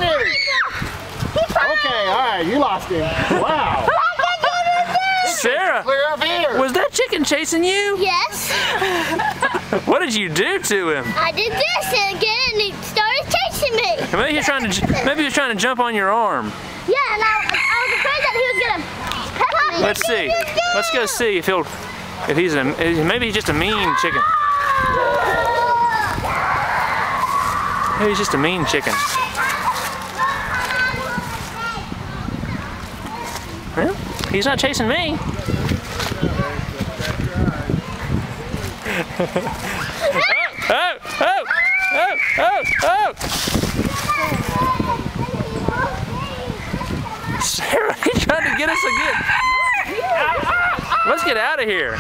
Jenny! Okay, all right, you lost him. Wow. Sarah, Clear up here. was that chicken chasing you? Yes. What did you do to him? I did this again and he started chasing me. Maybe he was trying to jump on your arm. Yeah, and I was afraid that he was gonna pet me. Let's see. Let's go see if maybe he's just a mean chicken. Maybe he's just a mean chicken. Well, he's not chasing me. Oh! Sarah, he's trying to get us again. Let's get out of here.